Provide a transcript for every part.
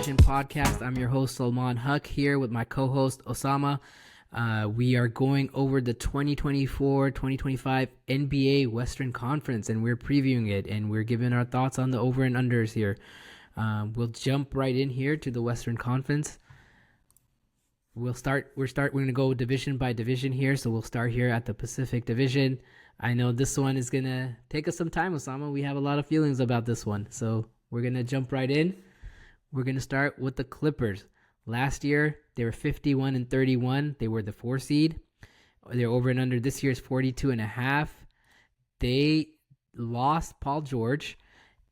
Division podcast. I'm your host, Salman Huck, here with my co-host, Osama. We are going over the 2024-2025 NBA Western Conference, and we're previewing it, and we're giving our thoughts on the over and unders here. We'll jump right in here to the Western Conference. We're going to go division by division here, so we'll start here at the Pacific Division. I know this one is going to take us some time, Osama. We have a lot of feelings about this one, so we're going to jump right in. We're going to start with the Clippers. Last year, they were 51-31. They were the 4 seed. They're over and under this year's 42.5. They lost Paul George.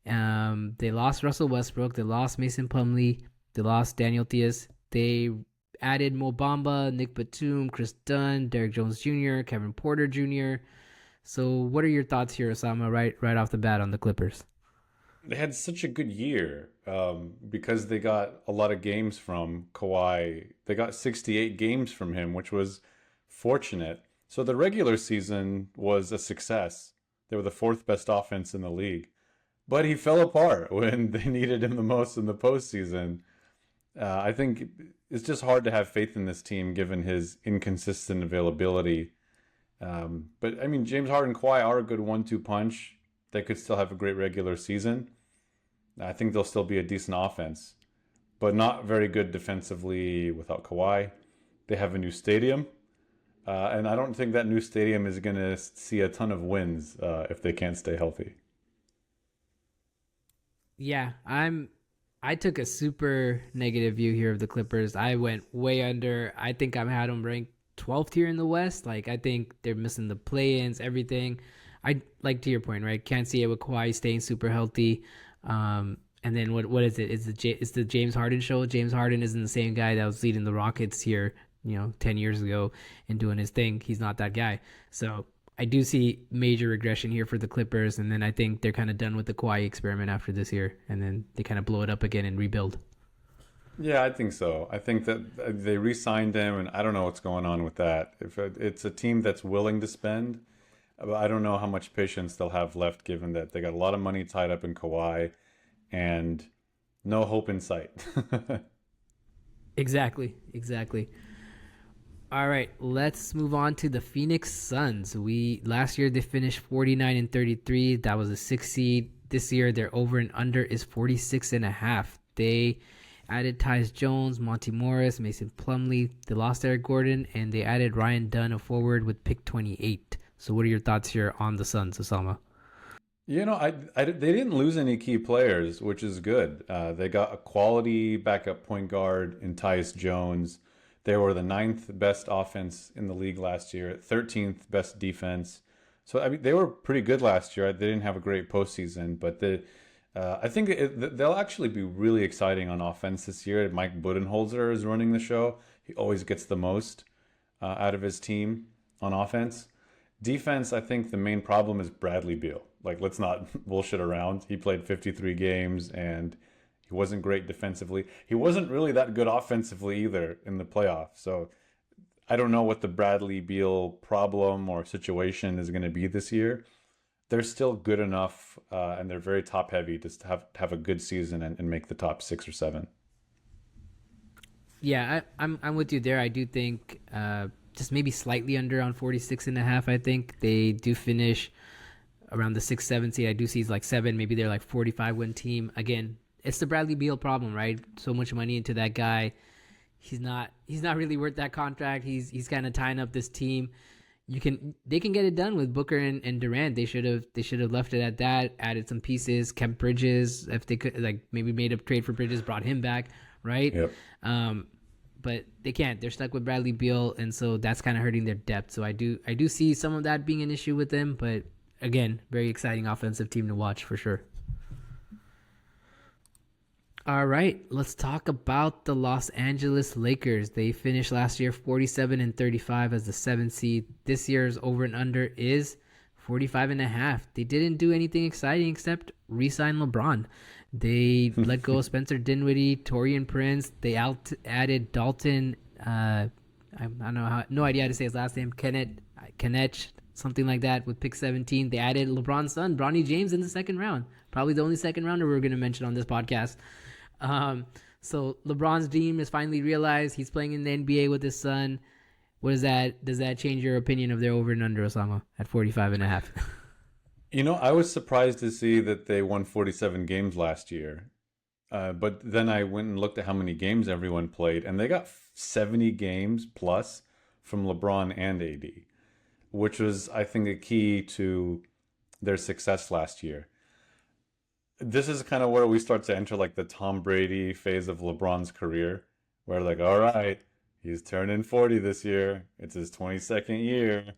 They lost Russell Westbrook. They lost Mason Plumlee. They lost Daniel Theis. They added Mo Bamba, Nick Batum, Chris Dunn, Derrick Jones Jr., Kevin Porter Jr. So what are your thoughts here, Osama, right off the bat on the Clippers? They had such a good year because they got a lot of games from Kawhi. They got 68 games from him, which was fortunate. So the regular season was a success. They were the 4th best offense in the league. But he fell apart when they needed him the most in the postseason. I think it's just hard to have faith in this team given his inconsistent availability. But, I mean, James Harden and Kawhi are a good 1-2 punch. They could still have a great regular season. I think they'll still be a decent offense, but not very good defensively without Kawhi. They have a new stadium, and I don't think that new stadium is going to see a ton of wins if they can't stay healthy. Yeah, I took a super negative view here of the Clippers. I went way under. I think I had them ranked 12th here in the West. Like, I think they're missing the play-ins, everything. I like, to your point, right? Can't see it with Kawhi staying super healthy. And then what is it? It's the James Harden show. James Harden isn't the same guy that was leading the Rockets here, 10 years ago and doing his thing. He's not that guy. So I do see major regression here for the Clippers. And then I think they're kind of done with the Kawhi experiment after this year. And then they kind of blow it up again and rebuild. Yeah, I think so. I think that they re-signed him, and I don't know what's going on with that. If it's a team that's willing to spend, I don't know how much patience they'll have left, given that they got a lot of money tied up in Kawhi and no hope in sight. Exactly. All right, let's move on to the Phoenix Suns. Last year they finished 49-33. That was a 6 seed. This year their over and under is 46.5. They added Tyus Jones, Monty Morris, Mason Plumlee. They lost Eric Gordon, and they added Ryan Dunn, a forward, with pick 28. So what are your thoughts here on the Suns, Osama? They didn't lose any key players, which is good. They got a quality backup point guard in Tyus Jones. They were the 9th best offense in the league last year, 13th best defense. So, I mean, they were pretty good last year. They didn't have a great postseason, but I think they'll actually be really exciting on offense this year. Mike Budenholzer is running the show. He always gets the most out of his team on offense. Defense, I think the main problem is Bradley Beal. Like, let's not bullshit around. He played 53 games, and he wasn't great defensively. He wasn't really that good offensively either in the playoffs. So I don't know what the Bradley Beal problem or situation is going to be this year. They're still good enough, and they're very top-heavy to have a good season and make the top 6 or 7. Yeah, I'm with you there. I do think just maybe slightly under on 46.5. I think they do finish around the 6-7 seed. I do see it's like 7. Maybe they're like 45 win team. Again, it's the Bradley Beal problem, right? So much money into that guy. He's not really worth that contract. He's kind of tying up this team. They can get it done with Booker and Durant. They should have left it at that. Added some pieces, kept Bridges if they could, like maybe made a trade for Bridges, brought him back, right? Yep. But they can't. They're stuck with Bradley Beal, and so that's kind of hurting their depth. So I do see some of that being an issue with them. But again, very exciting offensive team to watch for sure. All right, let's talk about the Los Angeles Lakers. They finished last year 47-35 as the 7th seed. This year's over and under is 45.5. They didn't do anything exciting except re-sign LeBron. They let go of Spencer Dinwiddie, Taurean Prince. They added Dalton. I don't know no idea how to say his last name. Kenneth, something like that, with pick 17. They added LeBron's son, Bronny James, in the second round. Probably the only second rounder we're going to mention on this podcast. So LeBron's dream is finally realized. He's playing in the NBA with his son. What is that? Does that change your opinion of their over and under, Osama, at 45.5? I was surprised to see that they won 47 games last year. But then I went and looked at how many games everyone played, and they got 70 games plus from LeBron and AD, which was, I think, a key to their success last year. This is kind of where we start to enter like the Tom Brady phase of LeBron's career, where like, all right, he's turning 40 this year. It's his 22nd year.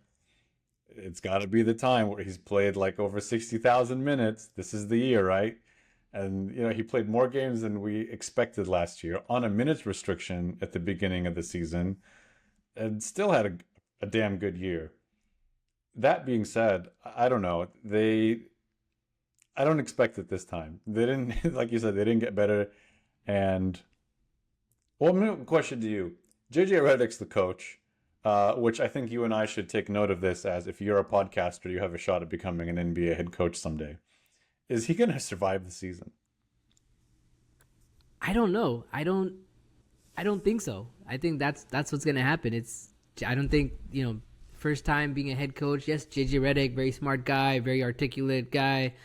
It's got to be the time where he's played like over 60,000 minutes. This is the year, right? And he played more games than we expected last year on a minutes restriction at the beginning of the season, and still had a damn good year. That being said, I don't know. I don't expect it this time. They didn't, like you said, they didn't get better. And well, question to you: JJ Redick's the coach, which I think you and I should take note of this as if you're a podcaster, you have a shot at becoming an NBA head coach someday. Is he going to survive the season? I don't know. I don't think so. I think that's what's gonna happen. I don't think first time being a head coach. Yes, JJ Redick, very smart guy, very articulate guy.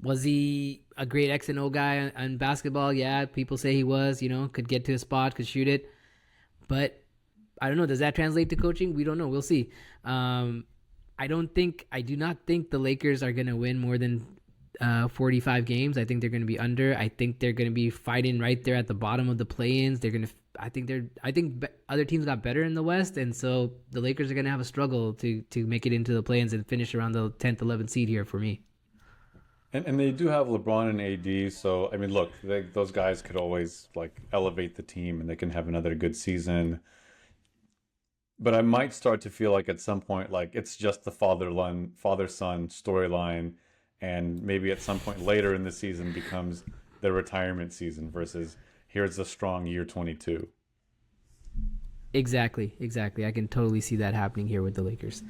Was he a great X and O guy on basketball? Yeah, people say he was. Could get to a spot, could shoot it, but I don't know. Does that translate to coaching? We don't know. We'll see. I do not think the Lakers are gonna win more than 45 games. I think they're going to be under. I think they're going to be fighting right there at the bottom of the play-ins. I think other teams got better in the West, and so the Lakers are going to have a struggle to make it into the play-ins and finish around the 10th, 11th seed here for me. And they do have LeBron and AD, so I mean, look, those guys could always like elevate the team, and they can have another good season. But I might start to feel like at some point, like it's just the father-son storyline, and maybe at some point later in the season becomes the retirement season versus here's a strong year 22. Exactly. I can totally see that happening here with the Lakers.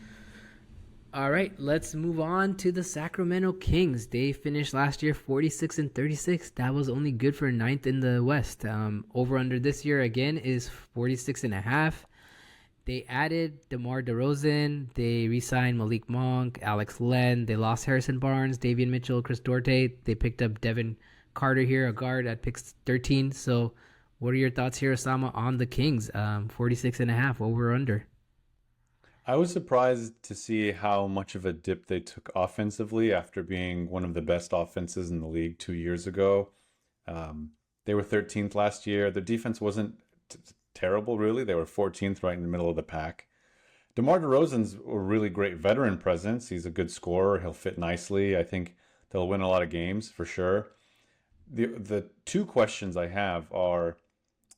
All right, let's move on to the Sacramento Kings. They finished last year 46-36. That was only good for ninth in the West. Over under this year again is 46.5. They added DeMar DeRozan. They re-signed Malik Monk, Alex Len. They lost Harrison Barnes, Davion Mitchell, Chris Duarte. They picked up Devin Carter here, a guard at pick 13. So what are your thoughts here, Osama, on the Kings? 46.5, over or under? I was surprised to see how much of a dip they took offensively after being one of the best offenses in the league 2 years ago. They were 13th last year. Their defense wasn't terrible, really. They were 14th, right in the middle of the pack. DeMar DeRozan's a really great veteran presence. He's a good scorer. He'll fit nicely. I think they'll win a lot of games for sure. The two questions I have are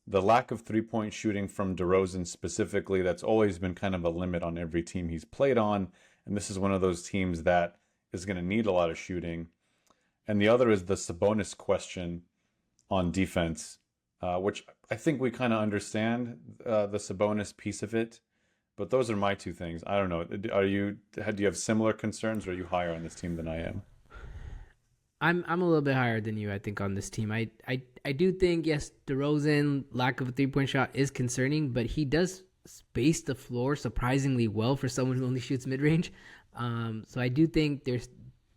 the lack of three-point shooting from DeRozan specifically. That's always been kind of a limit on every team he's played on, and this is one of those teams that is going to need a lot of shooting. And the other is the Sabonis question on defense, which I think we kind of understand the Sabonis piece of it. But those are my two things. I don't know. Do you have similar concerns, or are you higher on this team than I am? I'm a little bit higher than you, I think, on this team. I do think, yes, DeRozan, lack of a three-point shot is concerning, but he does space the floor surprisingly well for someone who only shoots mid-range. So I do think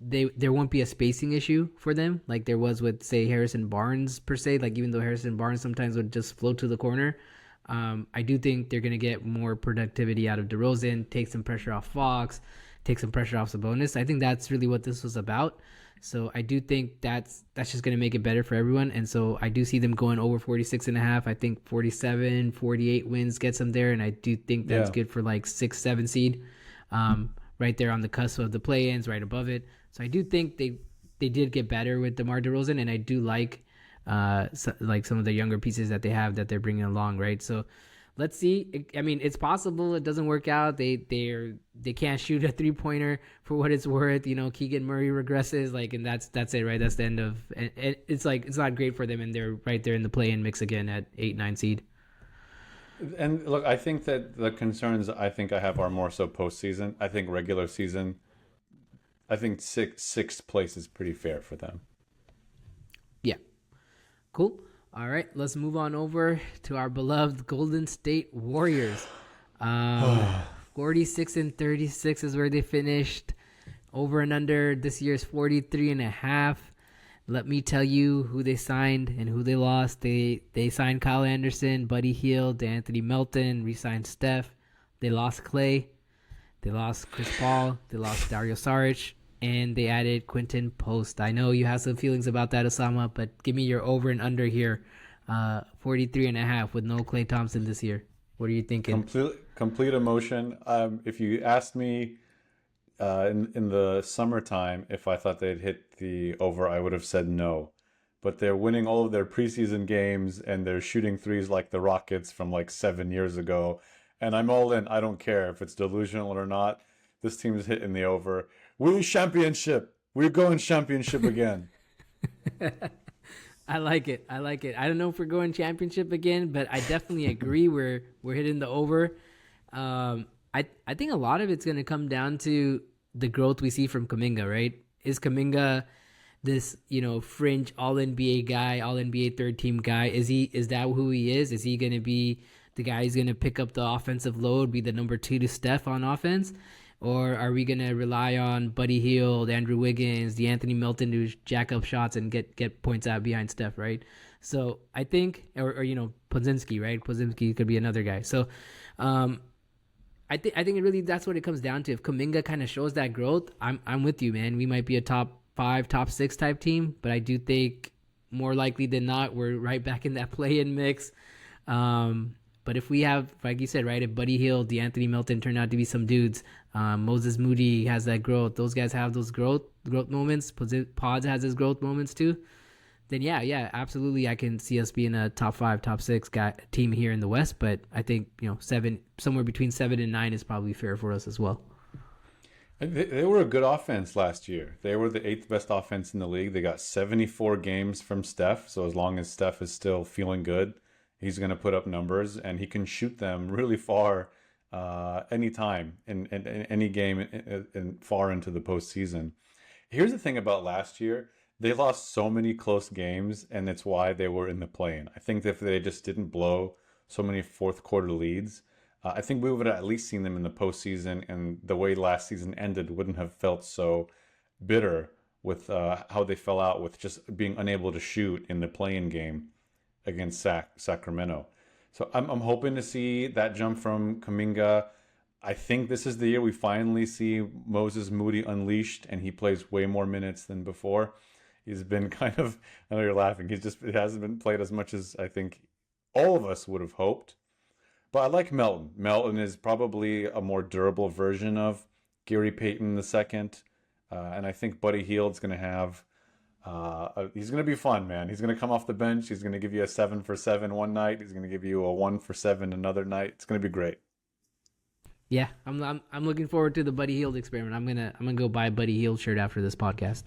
there won't be a spacing issue for them like there was with, say, Harrison Barnes per se. Like, even though Harrison Barnes sometimes would just float to the corner, I do think they're going to get more productivity out of DeRozan, take some pressure off Fox, take some pressure off Sabonis. I think that's really what this was about. So I do think that's just going to make it better for everyone. And so I do see them going over 46.5. I think 47, 48 wins gets them there. And I do think that's good for like 6, 7 seed, right there on the cusp of the play-ins, right above it. So I do think they did get better with DeMar DeRozan, and I do like some of the younger pieces that they have that they're bringing along, right? So let's see. I mean, it's possible it doesn't work out. They can't shoot a 3-pointer for what it's worth. Keegan Murray regresses, and that's it, right? That's the end of. And it's not great for them, and they're right there in the play-in mix again at 8, 9 seed. And look, I think that the concerns I have are more so postseason. I think regular season, I think sixth place is pretty fair for them. Yeah. Cool. All right, let's move on over to our beloved Golden State Warriors. 46 and 36 is where they finished. Over and under this year's 43 and a half. Let me tell you who they signed and who they lost. They signed Kyle Anderson, Buddy Hield, Anthony Melton, re-signed Steph. They lost Clay. They lost Chris Paul. They lost Dario Saric. And they added Quinton Post. I know you have some feelings about that, Osama, but give me your over and under here. 43 and a half with no Klay Thompson this year. What are you thinking? Complete emotion. If you asked me in the summertime if I thought they'd hit the over, I would have said no. But they're winning all of their preseason games and they're shooting threes like the Rockets from like 7 years ago. And I'm all in. I don't care if it's delusional or not. This team is hitting the over. We're championship. We're going championship again. I like it. I don't know if we're going championship again, but I definitely agree. We're hitting the over. I think a lot of it's going to come down to the growth we see from Kuminga, right? Is Kuminga this, fringe all NBA guy, all NBA third team guy? Is that who he is? Is he going to be the guy who's going to pick up the offensive load, be the number 2 to Steph on offense? Or are we going to rely on Buddy Hield, Andrew Wiggins, the Anthony Melton to jack up shots and get points out behind Steph, right? So I think, or Podziemski, right? Podziemski could be another guy. So I think it really, that's what it comes down to. If Kuminga kind of shows that growth, I'm with you, man. We might be a top 5, top 6 type team, but I do think more likely than not, we're right back in that play-in mix. But if we have, like you said, right, if Buddy Hield, DeAnthony Melton turn out to be some dudes, Moses Moody has that growth, those guys have those growth moments, Pods has his growth moments too, then yeah, absolutely, I can see us being a top 5, top 6 team here in the West. But I think, 7, somewhere between 7 and 9 is probably fair for us as well. They were a good offense last year. They were the 8th best offense in the league. They got 74 games from Steph. So as long as Steph is still feeling good, he's going to put up numbers, and he can shoot them really far anytime in any game and far into the postseason. Here's the thing about last year. They lost so many close games, and it's why they were in the play-in. I think that if they just didn't blow so many fourth quarter leads, I think we would have at least seen them in the postseason, and the way last season ended wouldn't have felt so bitter with how they fell out with just being unable to shoot in the play-in game against Sacramento. So I'm hoping to see that jump from Kuminga. I think this is the year we finally see Moses Moody unleashed, and he plays way more minutes than before. He's been kind of, I know you're laughing, it hasn't been played as much as I think all of us would have hoped. But I like Melton. Melton is probably a more durable version of Gary Payton II. And I think Buddy Hield's going to have, he's going to be fun, man. He's going to come off the bench. He's going to give you a 7 for 7 one night. He's going to give you a 1 for 7 another night. It's going to be great. Yeah, I'm looking forward to the Buddy Hield experiment. I'm gonna go buy a Buddy Hield shirt after this podcast.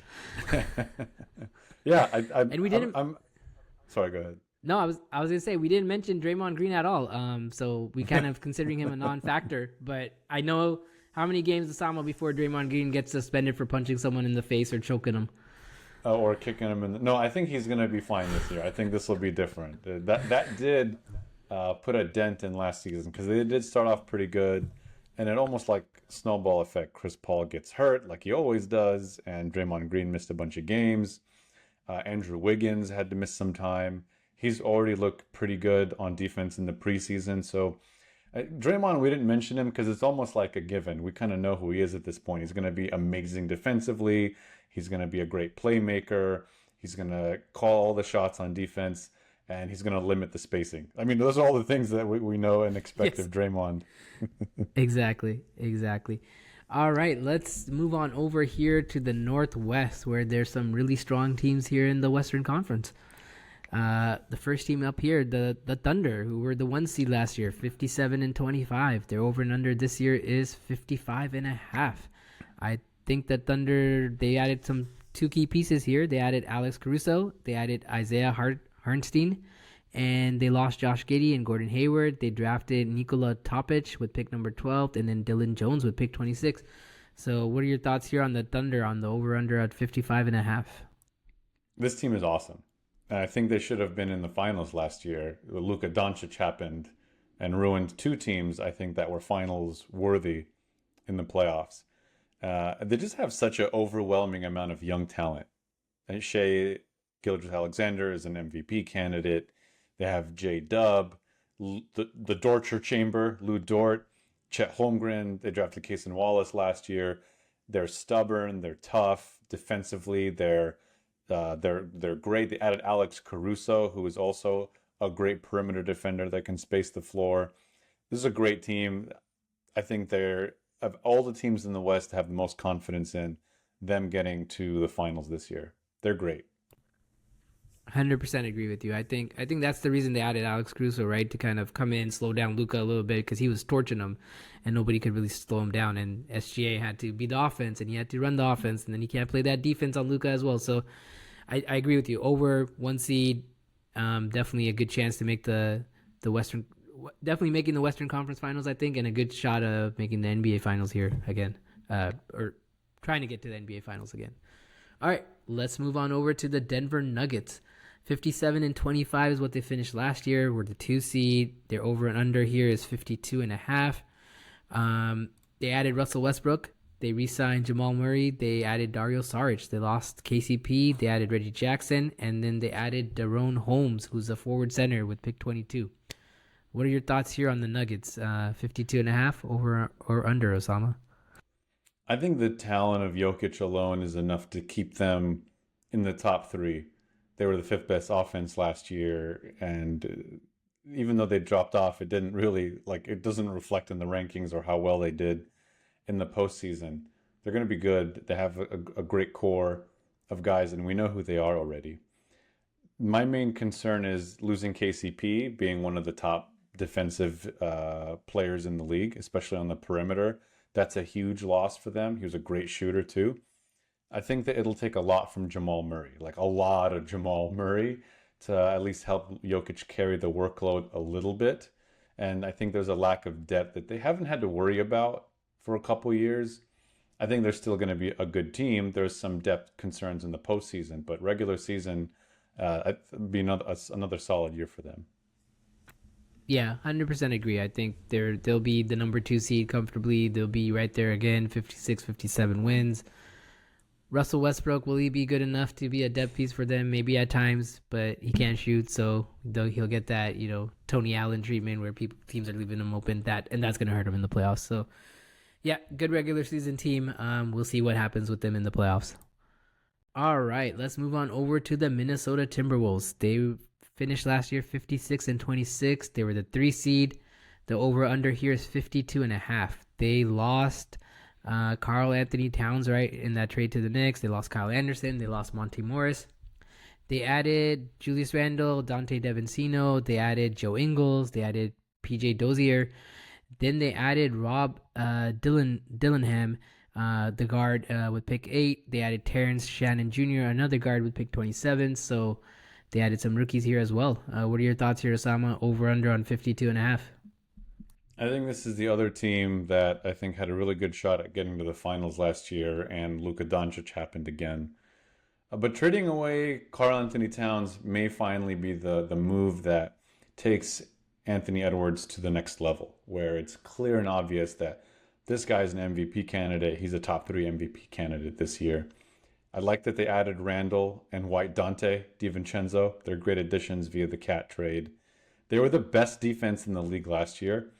Yeah, and we didn't. I'm sorry. Go ahead. No, I was gonna say we didn't mention Draymond Green at all. So we kind of considering him a non-factor. But I know how many games Osama before Draymond Green gets suspended for punching someone in the face or choking him. Or kicking him in the... No, I think he's going to be fine this year. I think this will be different. That did put a dent in last season because they did start off pretty good. And it almost like snowball effect. Chris Paul gets hurt like he always does. And Draymond Green missed a bunch of games. Andrew Wiggins had to miss some time. He's already looked pretty good on defense in the preseason. So Draymond, we didn't mention him because it's almost like a given. We kind of know who he is at this point. He's going to be amazing defensively. He's going to be a great playmaker. He's going to call all the shots on defense. And he's going to limit the spacing. I mean, those are all the things that we know and expect of Draymond. Exactly. All right, let's move on over here to the Northwest, where there's some really strong teams here in the Western Conference. The first team up here, the Thunder, who were the 1 seed last year, 57 and 25. Their over and under this year is 55 and a half. I think that Thunder, they added some 2 key pieces here. They added Alex Caruso. They added Isaiah Hartenstein, and they lost Josh Giddey and Gordon Hayward. They drafted Nikola Topic with pick number 12 and then Dylan Jones with pick 26. So what are your thoughts here on the Thunder on the over-under at 55 and a half? This team is awesome. And I think they should have been in the finals last year. Luka Doncic happened and ruined two teams, I think, that were finals worthy in the playoffs. They just have such an overwhelming amount of young talent. And Shea Gilgeous-Alexander is an MVP candidate. They have J Dub, the Dortcher Chamber, Lou Dort, Chet Holmgren. They drafted Cason Wallace last year. They're stubborn. They're tough defensively. They're great. They added Alex Caruso, who is also a great perimeter defender that can space the floor. This is a great team. I think they're of all the teams in the West have the most confidence in them getting to the finals this year. They're great. 100% agree with you. I think that's the reason they added Alex Caruso, right? To kind of come in, slow down Luka a little bit because he was torching him and nobody could really slow him down. And SGA had to be the offense and he had to run the offense and then he can't play that defense on Luka as well. So I agree with you. Over one seed, definitely a good chance to make the Western, definitely making the Western Conference Finals, I think, and a good shot of making the NBA Finals here again, or trying to get to the NBA Finals again. All right, let's move on over to the Denver Nuggets. 57-25 is what they finished last year. We're the 2 seed. Their over and under here is 52.5. They added Russell Westbrook. They re-signed Jamal Murray. They added Dario Saric. They lost KCP. They added Reggie Jackson. And then they added Daron Holmes, who's a forward center with pick 22. What are your thoughts here on the Nuggets? 52.5 over or under, Osama? I think the talent of Jokic alone is enough to keep them in the top three. They were the fifth best offense last year, and even though they dropped off, it didn't really it doesn't reflect in the rankings or how well they did in the postseason. They're going to be good. They have a great core of guys, and we know who they are already. My main concern is losing KCP, being one of the top defensive players in the league, especially on the perimeter. That's a huge loss for them. He was a great shooter too. I think that it'll take a lot from Jamal Murray, like a lot of Jamal Murray, to at least help Jokic carry the workload a little bit. And I think there's a lack of depth that they haven't had to worry about for a couple years. I think they're still going to be a good team. There's some depth concerns in the postseason, but regular season, it'd be another solid year for them. Yeah, 100% agree. I think they'll be the number 2 seed comfortably. They'll be right there again, 56, 57 wins. Russell Westbrook, will he be good enough to be a depth piece for them? Maybe at times, but he can't shoot, so he'll get that, Tony Allen treatment where teams are leaving him open, and that's going to hurt him in the playoffs. So, yeah, good regular season team. We'll see what happens with them in the playoffs. All right, let's move on over to the Minnesota Timberwolves. They finished last year 56-26. They were the 3 seed. The over-under here is 52.5. They lost Karl Anthony Towns, right, in that trade to the Knicks. They lost Kyle Anderson. They lost Monte Morris. They added Julius Randle, Dante DeVincenzo. They added Joe Ingles. They added PJ Dozier. Then they added Rob Dillingham, the guard with pick 8. They added Terrence Shannon Jr., another guard with pick 27. So they added some rookies here as well. What are your thoughts here, Osama? Over under on 52.5? I think this is the other team that I think had a really good shot at getting to the finals last year, and Luka Doncic happened again. But trading away Karl Anthony Towns may finally be the move that takes Anthony Edwards to the next level, where it's clear and obvious that this guy's an MVP candidate. He's a top 3 MVP candidate this year. I like that they added Randall and White Dante DiVincenzo. They're great additions via the Cat trade. They were the best defense in the league last year.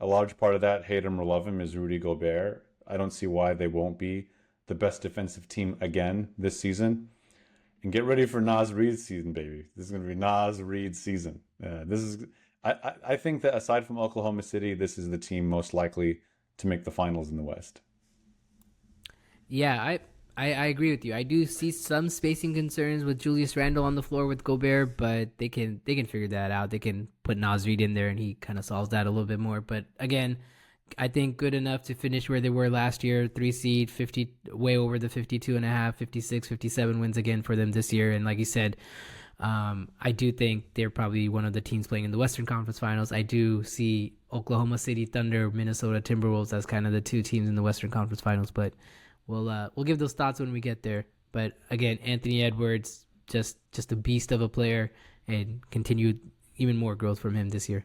A large part of that, hate him or love him, is Rudy Gobert. I don't see why they won't be the best defensive team again this season. And get ready for Naz Reid's season, baby. This is going to be Naz Reid's season. I think that aside from Oklahoma City, this is the team most likely to make the finals in the West. Yeah, I agree with you. I do see some spacing concerns with Julius Randle on the floor with Gobert, but they can figure that out. They can put Naz Reid in there, and he kind of solves that a little bit more. But again, I think good enough to finish where they were last year, 3 seed, 50, way over the 52.5, 56, 57 wins again for them this year. And like you said, I do think they're probably one of the teams playing in the Western Conference Finals. I do see Oklahoma City Thunder, Minnesota Timberwolves as kind of the 2 teams in the Western Conference Finals, but we'll give those thoughts when we get there. But again, Anthony Edwards, just a beast of a player, and continued even more growth from him this year.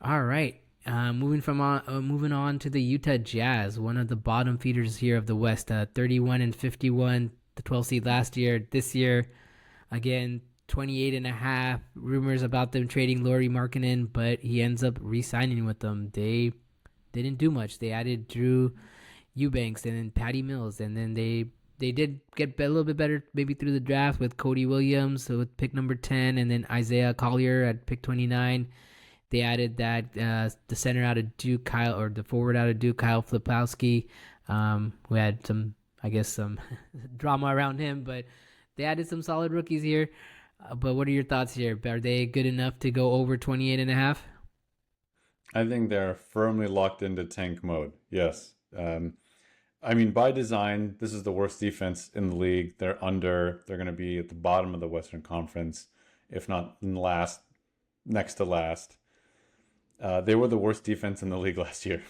All right. Moving on to the Utah Jazz, one of the bottom feeders here of the West, 31-51, the 12th seed last year. This year, again, 28.5. Rumors about them trading Lauri Markkanen, but he ends up re-signing with them. They didn't do much. They added Drew Eubanks and then Patty Mills, and then they did get a little bit better maybe through the draft with Cody Williams, so with pick number 10, and then Isaiah Collier at pick 29. They added that the center out of Duke, the forward out of Duke, Kyle Filipowski. We had some drama around him, but they added some solid rookies here. But what are your thoughts here? Are they good enough to go over 28.5? I think they're firmly locked into tank mode. Yes. By design, this is the worst defense in the league. They're going to be at the bottom of the Western Conference, if not last, next to last. They were the worst defense in the league last year.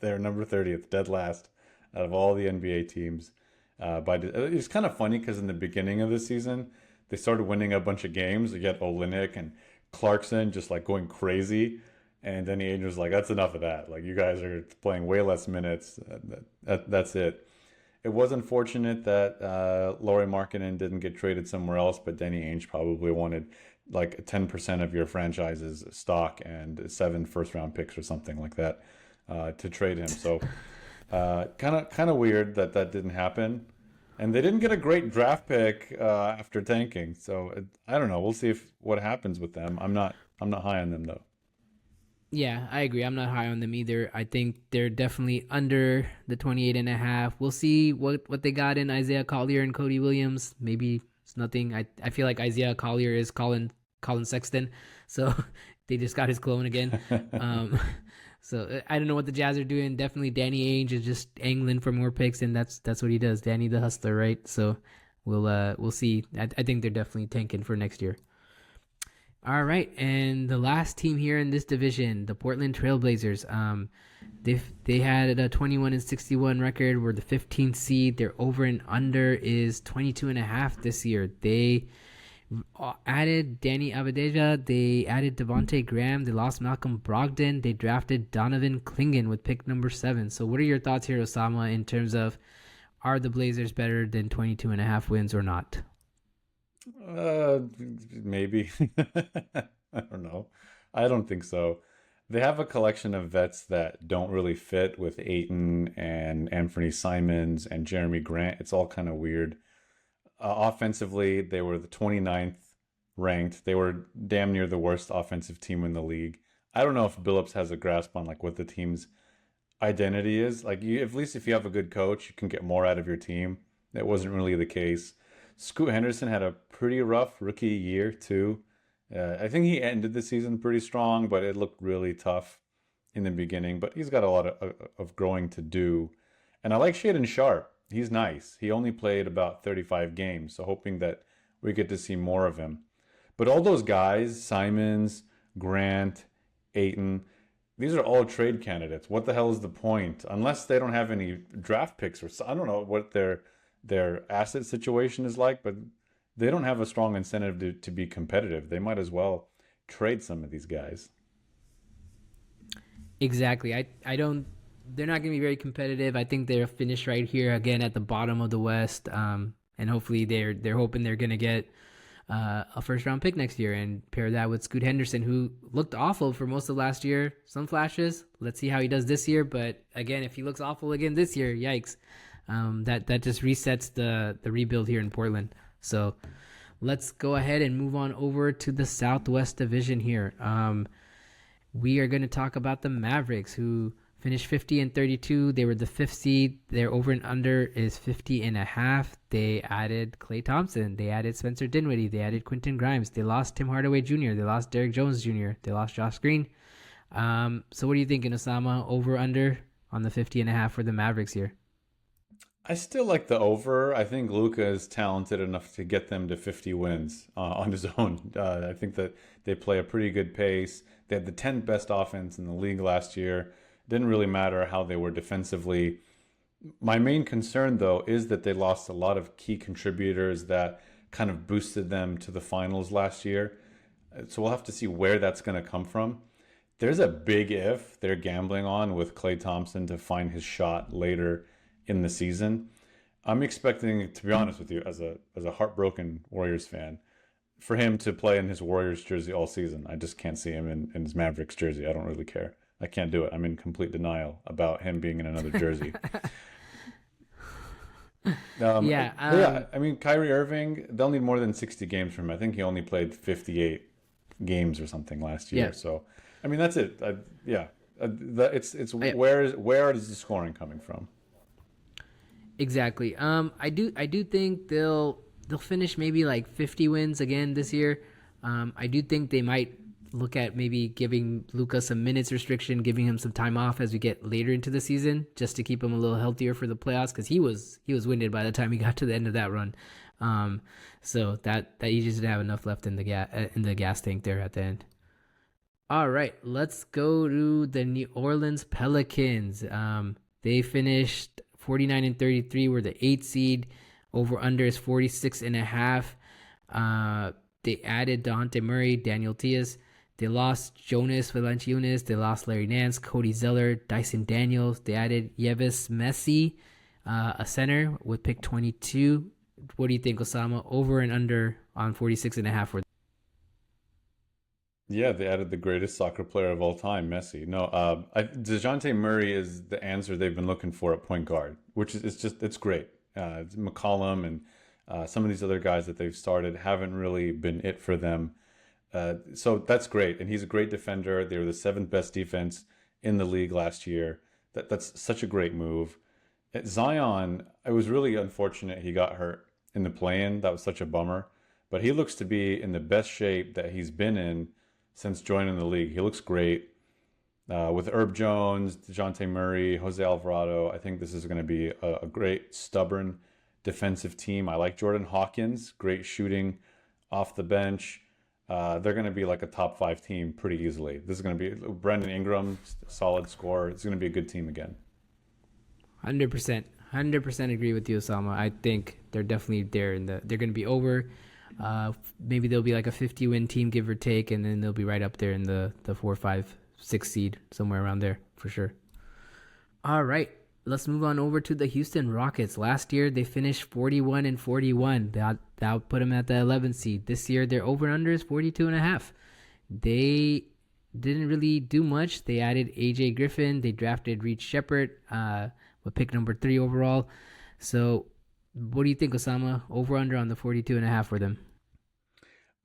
They're number 30th, dead last out of all the NBA teams. It's kind of funny because in the beginning of the season, they started winning a bunch of games. You get Olynyk and Clarkson just like going crazy. And Danny Ainge was like, that's enough of that. Like, you guys are playing way less minutes. That's it. It was unfortunate that Lauri Markkanen didn't get traded somewhere else, but Danny Ainge probably wanted like 10% of your franchise's stock and 7 first-round picks or something like that to trade him. So kind of weird that didn't happen. And they didn't get a great draft pick after tanking. So I don't know. We'll see what happens with them. I'm not high on them, though. Yeah, I agree. I'm not high on them either. I think they're definitely under the 28.5. We'll see what they got in Isaiah Collier and Cody Williams. Maybe it's nothing. I feel like Isaiah Collier is Colin Sexton, so they just got his clone again. So I don't know what the Jazz are doing. Definitely Danny Ainge is just angling for more picks, and that's what he does. Danny the Hustler, right? So we'll see. I think they're definitely tanking for next year. All right, and the last team here in this division, the Portland Trailblazers. They had a 21-61 record. Were the 15th seed. Their over and under is 22.5 this year. They added Danny Abadija. They added Devontae Graham. They lost Malcolm Brogdon. They drafted Donovan Clingan with pick number 7. So what are your thoughts here, Osama, in terms of are the Blazers better than 22.5 wins or not? Maybe. I don't know. I don't think so. They have a collection of vets that don't really fit with Ayton and Anthony Simons and Jeremy Grant. It's all kind of weird. Offensively, they were the 29th ranked. They were damn near the worst offensive team in the league. I don't know if Billups has a grasp on like what the team's identity is. Like, at least if you have a good coach, you can get more out of your team. That wasn't really the case. Scoot Henderson had a pretty rough rookie year too. I think he ended the season pretty strong, but it looked really tough in the beginning. But he's got a lot of growing to do. And I like Shaedon Sharpe. He's nice. He only played about 35 games, so hoping that we get to see more of him. But all those guys, Simons, Grant, Ayton, these are all trade candidates. What the hell is the point? Unless they don't have any draft picks, or I don't know what their asset situation is like, but they don't have a strong incentive to be competitive. They might as well trade some of these guys. Exactly. They're not going to be very competitive. I think they'll finish right here again at the bottom of the West. And hopefully they're hoping they're going to get a first round pick next year and pair that with Scoot Henderson, who looked awful for most of last year. Some flashes. Let's see how he does this year. But again, if he looks awful again this year, yikes. That just resets the rebuild here in Portland. So let's go ahead and move on over to the Southwest Division here. We are going to talk about the Mavericks, who finished 50-32. They were the 5th seed. Their over and under is 50.5. They added Klay Thompson. They added Spencer Dinwiddie. They added Quentin Grimes. They lost Tim Hardaway Jr. They lost Derrick Jones Jr. They lost Josh Green. So what are you thinking, Osama? Over under on the 50.5 for the Mavericks here? I still like the over. I think Luka is talented enough to get them to 50 wins on his own. I think that they play a pretty good pace. They had the 10th best offense in the league last year. Didn't really matter how they were defensively. My main concern, though, is that they lost a lot of key contributors that kind of boosted them to the finals last year. So we'll have to see where that's going to come from. There's a big if they're gambling on with Klay Thompson to find his shot later in the season. I'm expecting, to be honest with you, as a heartbroken Warriors fan, for him to play in his Warriors jersey all season. I just can't see him in his Mavericks jersey. I don't really care. I can't do it. I'm in complete denial about him being in another jersey. Yeah, I mean, Kyrie Irving, they'll need more than 60 games from him. I think he only played 58 games or something last year. Yeah. So, I mean, that's it. It's Yeah. where is the scoring coming from? Exactly. I do think they'll finish maybe like 50 wins again this year. I do think they might look at maybe giving Luka some minutes restriction, giving him some time off as we get later into the season, just to keep him a little healthier for the playoffs, because he was winded by the time he got to the end of that run. So that he just didn't have enough left in the gas tank there at the end. All right, let's go to the New Orleans Pelicans. They finished 49-33, were the 8th seed. Over under is 46.5. They added Dejounte Murray, Daniel Tias. They lost Jonas Valanciunas. They lost Larry Nance, Cody Zeller, Dyson Daniels. They added Yves Messi, a center with pick 22. What do you think, Osama? Over and under on 46.5 for. Yeah, they added the greatest soccer player of all time, Messi. No, DeJounte Murray is the answer they've been looking for at point guard, which is it's great. McCollum and some of these other guys that they've started haven't really been it for them. So that's great, and he's a great defender. They were the 7th best defense in the league last year. That's such a great move. At Zion, it was really unfortunate he got hurt in the play-in. That was such a bummer. But he looks to be in the best shape that he's been in since joining the league. He looks great. With Herb Jones, DeJounte Murray, Jose Alvarado, I think this is going to be a great, stubborn defensive team. I like Jordan Hawkins, great shooting off the bench. They're going to be like a top 5 team pretty easily. This is going to be Brandon Ingram, solid scorer. It's going to be a good team again. 100% agree with you, Osama. I think they're definitely there, they're going to be over. Maybe they'll be like a 50-win team, give or take, and then they'll be right up there in the 4, 5, 6 seed, somewhere around there for sure. All right, let's move on over to the Houston Rockets. Last year they finished 41-41. That would put them at the 11th seed. This year their over and under is 42.5. They didn't really do much. They added AJ Griffin. They drafted Reed Shepherd with pick number 3 overall. So what do you think, Osama? Over under on the 42.5 for them?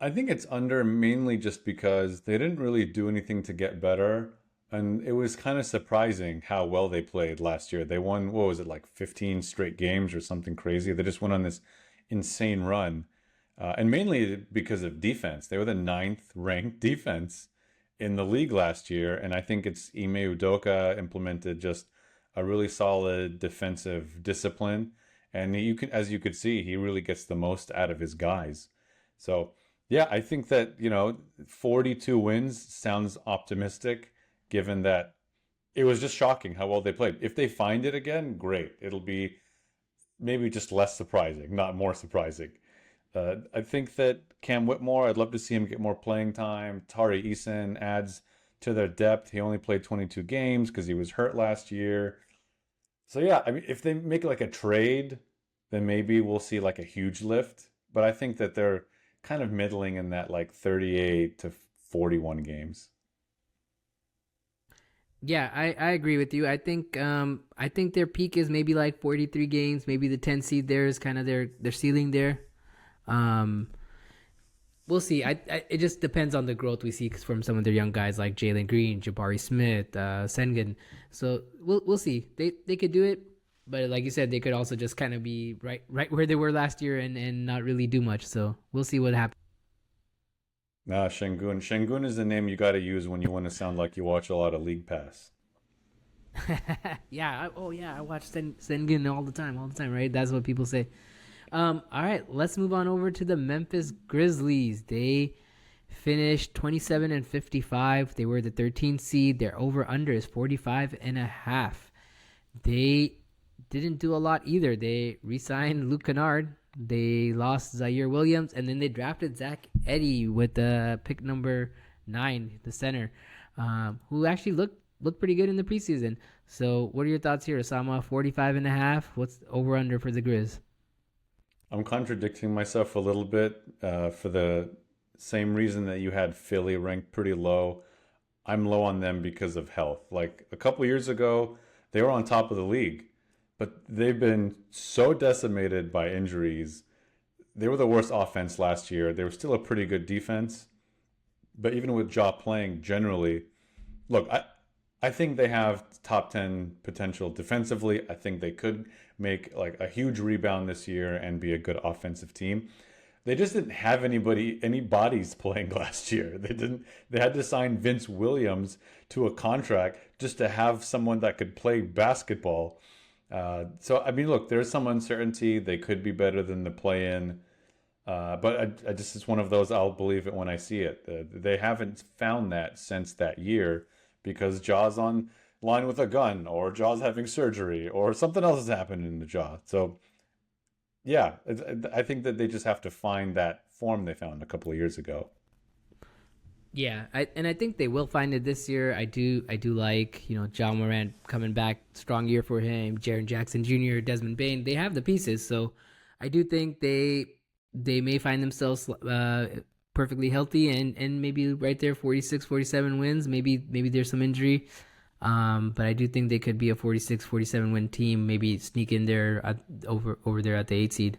I think it's under mainly just because they didn't really do anything to get better. And it was kind of surprising how well they played last year. They won, what was it, like 15 straight games or something crazy. They just went on this insane run. And mainly because of defense. They were the 9th ranked defense in the league last year. And I think it's Ime Udoka implemented just a really solid defensive discipline. And as you could see, he really gets the most out of his guys. So yeah, I think that, 42 wins sounds optimistic, given that it was just shocking how well they played. If they find it again, great. It'll be maybe just less surprising, not more surprising. I think that Cam Whitmore, I'd love to see him get more playing time. Tari Eason adds to their depth. He only played 22 games because he was hurt last year. So yeah, I mean, if they make like a trade, then maybe we'll see like a huge lift. But I think that they're kind of middling in that like 38 to 41 games. Yeah, I agree with you. I think their peak is maybe like 43 games. Maybe the 10 seed there is kind of their ceiling there. We'll see. It just depends on the growth we see from some of their young guys like Jalen Green, Jabari Smith, Sengun. So we'll see. They could do it, but like you said, they could also just kind of be right where they were last year and not really do much. So we'll see what happens. Şengün. Şengün is the name you got to use when you want to sound like you watch a lot of League Pass. Yeah. I watch Sengun all the time, right? That's what people say. All right, let's move on over to the Memphis Grizzlies. They finished 27-55. They were the 13th seed. Their over-under is 45.5. They didn't do a lot either. They re-signed Luke Kennard, They lost Zaire Williams, and then they drafted Zach Edey with the pick number 9, the center, who actually looked pretty good in the preseason. So what are your thoughts here, Osama? 45.5. What's over under for the Grizz? I'm contradicting myself a little bit for the same reason that you had Philly ranked pretty low. I'm low on them because of health. Like a couple years ago, they were on top of the league, but they've been so decimated by injuries. They were the worst offense last year. They were still a pretty good defense, but even with Ja playing generally, look, I think they have top 10 potential defensively. I think they could make like a huge rebound this year and be a good offensive team. They just didn't have any bodies playing last year. They had to sign Vince Williams to a contract just to have someone that could play basketball. So I mean, look, there's some uncertainty. They could be better than the play-in. But I just, it's one of those, I'll believe it when I see it. They haven't found that since that year because Ja's on line with a gun, or Ja's having surgery, or something else has happened in the jaw. So yeah, I think that they just have to find that form they found a couple of years ago. Yeah, I think they will find it this year. I do like, Ja Morant coming back, strong year for him. Jaren Jackson Jr., Desmond Bane, they have the pieces. So I do think they may find themselves perfectly healthy and maybe right there 46, 47 wins. Maybe there's some injury. But I do think they could be a 46, 47 win team, maybe sneak in there over there at the 8 seed.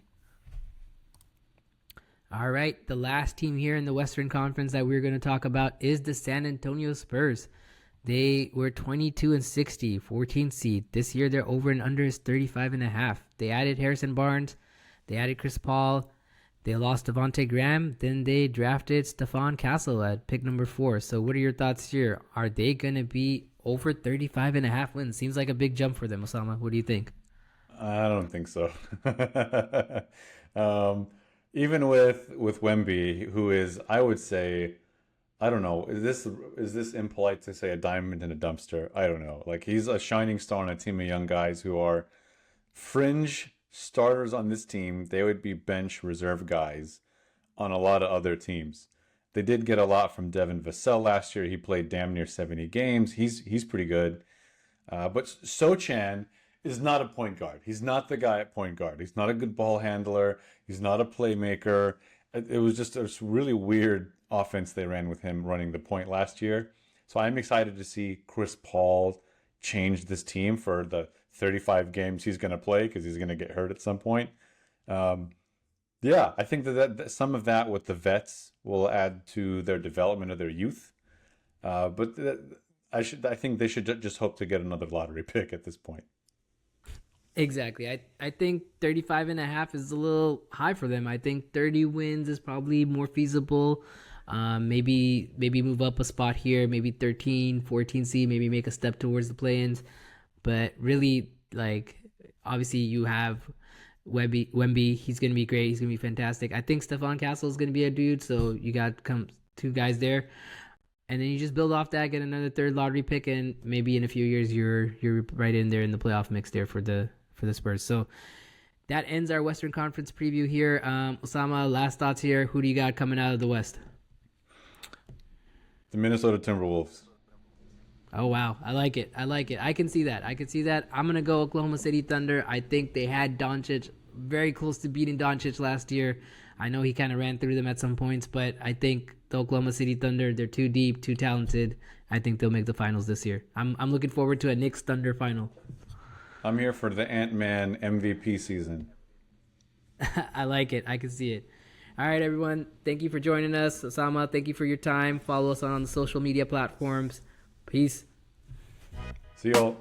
All right, the last team here in the Western Conference that we're going to talk about is the San Antonio Spurs. They were 22-60, 14 seed. This year their over and under is 35.5. They added Harrison Barnes, they added Chris Paul, they lost Devontae Graham, then they drafted Stephon Castle at pick number 4. So what are your thoughts here? Are they going to be over 35.5 wins? Seems like a big jump for them, Osama. What do you think? I don't think so. Even with Wemby, who is, I would say, I don't know, is this impolite to say a diamond in a dumpster? I don't know. Like, he's a shining star on a team of young guys who are fringe starters on this team. They would be bench reserve guys on a lot of other teams. They did get a lot from Devin Vassell last year. He played damn near 70 games. He's pretty good. But Sochan is not a point guard. He's not the guy at point guard. He's not a good ball handler. He's not a playmaker. It was just a really weird offense they ran with him running the point last year. So I'm excited to see Chris Paul change this team for the 35 games he's going to play, because he's going to get hurt at some point. Yeah, I think that some of that with the vets will add to their development of their youth. But I think they should just hope to get another lottery pick at this point. Exactly. I think 35.5 is a little high for them. I think 30 wins is probably more feasible. Maybe move up a spot here, maybe 13, 14 seed, maybe make a step towards the play-ins. But really, like, obviously you have Wemby. He's going to be great. He's going to be fantastic. I think Stephon Castle is going to be a dude. So you got two guys there. And then you just build off that, get another third lottery pick, and maybe in a few years you're right in there in the playoff mix there for the Spurs. So that ends our Western Conference preview here. Osama, last thoughts here. Who do you got coming out of the West? The Minnesota Timberwolves. Oh, wow. I like it. I can see that. I'm going to go Oklahoma City Thunder. I think they had Doncic very close to beating Doncic last year. I know he kind of ran through them at some points, but I think the Oklahoma City Thunder, they're too deep, too talented. I think they'll make the finals this year. I'm looking forward to a Knicks Thunder final. I'm here for the Ant-Man MVP season. I like it. I can see it. All right, everyone. Thank you for joining us. Osama, thank you for your time. Follow us on the social media platforms. Peace. See y'all.